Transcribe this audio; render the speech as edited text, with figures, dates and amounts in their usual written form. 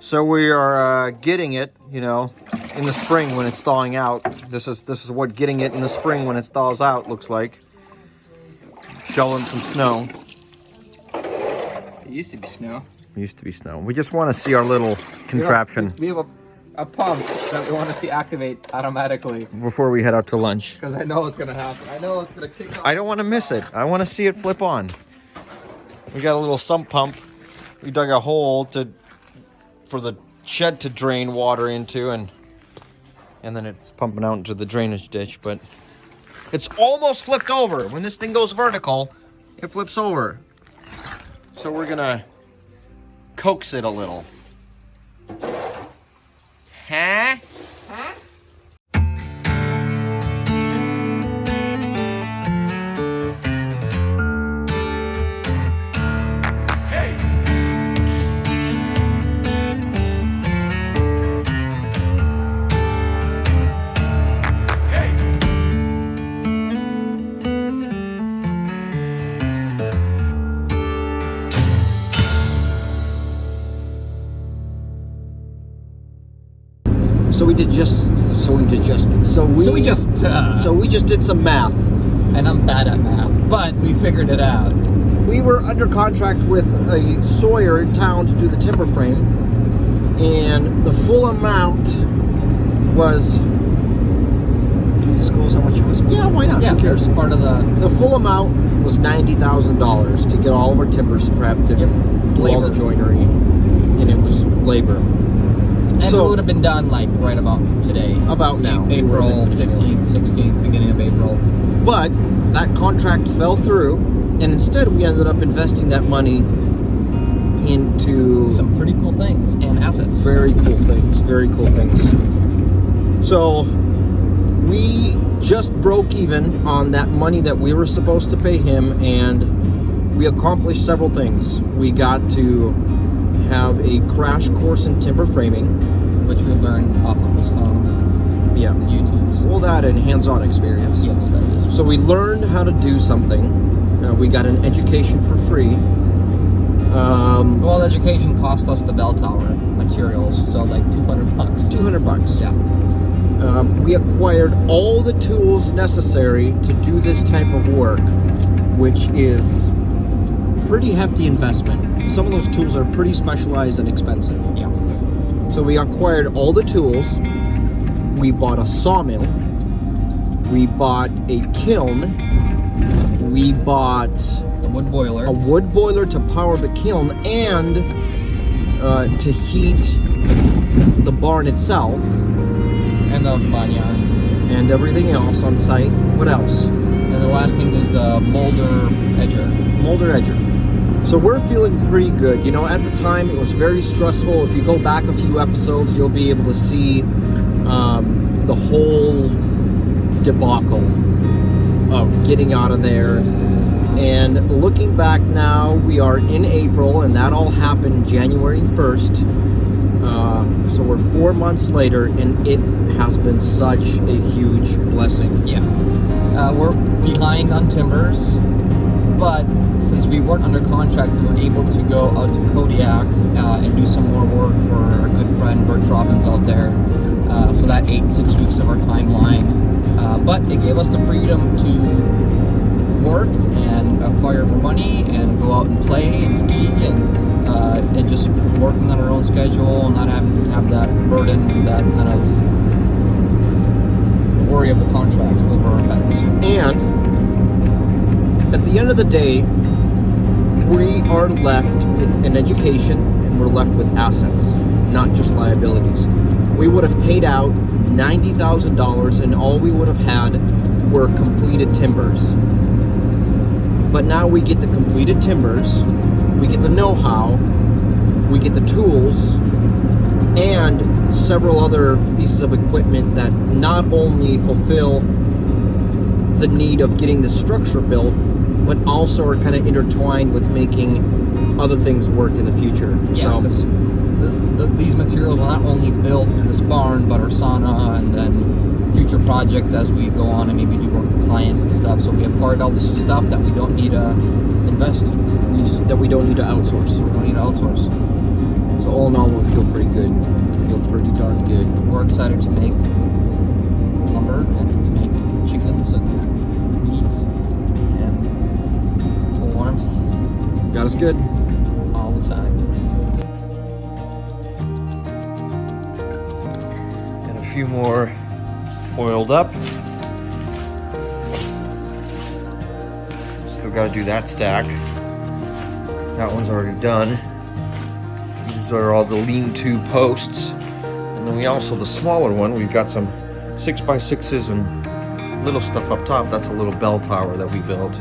So we are getting it, you know, in the spring when it's thawing out. This is what getting it in the spring when it thaws out looks like. Shoveling some snow. It used to be snow. It used to be snow. We just want to see our little contraption. We have a pump that we want to see activate automatically. Before we head out to lunch. Because I know it's going to happen. I know it's going to kick off. I don't want to miss it. I want to see it flip on. We got a little sump pump. We dug a hole for the shed to drain water into, and then it's pumping out into the drainage ditch, but it's almost flipped over. When this thing goes vertical, it flips over. So we're gonna coax it a little. Huh? Huh? So we just did some math. And I'm bad at math, but we figured it out. We were under contract with a sawyer in town to do the timber frame, and the full amount was. Can we disclose how much it was? Yeah, why not? Yeah, who cares? Part of the full amount was $90,000 to get all of our timbers prepped and do all the joinery, and it was labor. And it would have been done like right about today. About now. April 15th, 16th, beginning of April. But that contract fell through, and instead we ended up investing that money into some pretty cool things and assets. Very cool things. Very cool things. So we just broke even on that money that we were supposed to pay him, and we accomplished several things. We got to have a crash course in timber framing, which we learned off of this phone. Yeah, YouTube. Well, that and hands-on experience. Yes, that is. So we learned how to do something. We got an education for free. Well, education cost us the bell tower materials, so like $200. $200. Yeah. We acquired all the tools necessary to do this type of work, which is pretty hefty investment. Some of those tools are pretty specialized and expensive. Yeah. So we acquired all the tools. We bought a sawmill. We bought a kiln. We bought a wood boiler. A wood boiler to power the kiln and to heat the barn itself. And the barnyard. And everything else on site. What else? And the last thing is the molder edger. Molder edger. So we're feeling pretty good. You know, at the time it was very stressful. If you go back a few episodes, you'll be able to see the whole debacle of getting out of there. And looking back now, we are in April, and that all happened January 1st. So we're 4 months later, and it has been such a huge blessing. Yeah. We're behind on timbers, but since we weren't under contract, we were able to go out to Kodiak and do some more work for our good friend Bert Robbins out there. So that ate 6 weeks of our timeline. But it gave us the freedom to work and acquire more money and go out and play and ski and just working on our own schedule and not having to have that burden, that kind of worry of the contract over our heads. And at the end of the day, we are left with an education and we're left with assets, not just liabilities. We would have paid out $90,000 and all we would have had were completed timbers. But now we get the completed timbers, we get the know-how, we get the tools, and several other pieces of equipment that not only fulfill the need of getting the structure built, but also are kind of intertwined with making other things work in the future. Yeah, because these materials will not only build this barn, but our sauna and then future projects as we go on and maybe do work for clients and stuff. So we acquired all this stuff that we don't need to invest in. That we don't need to outsource. We don't need to outsource. So all in all, we feel pretty good. I feel pretty darn good. We're excited to make lumber, and we make chickens and meat and warmth Got us good. all the time. And a few more oiled up. Still got to do that stack. That one's already done. These are all the lean-to posts. And then we also, the smaller one, we've got some 6x6s and little stuff up top. That's a little bell tower that we built.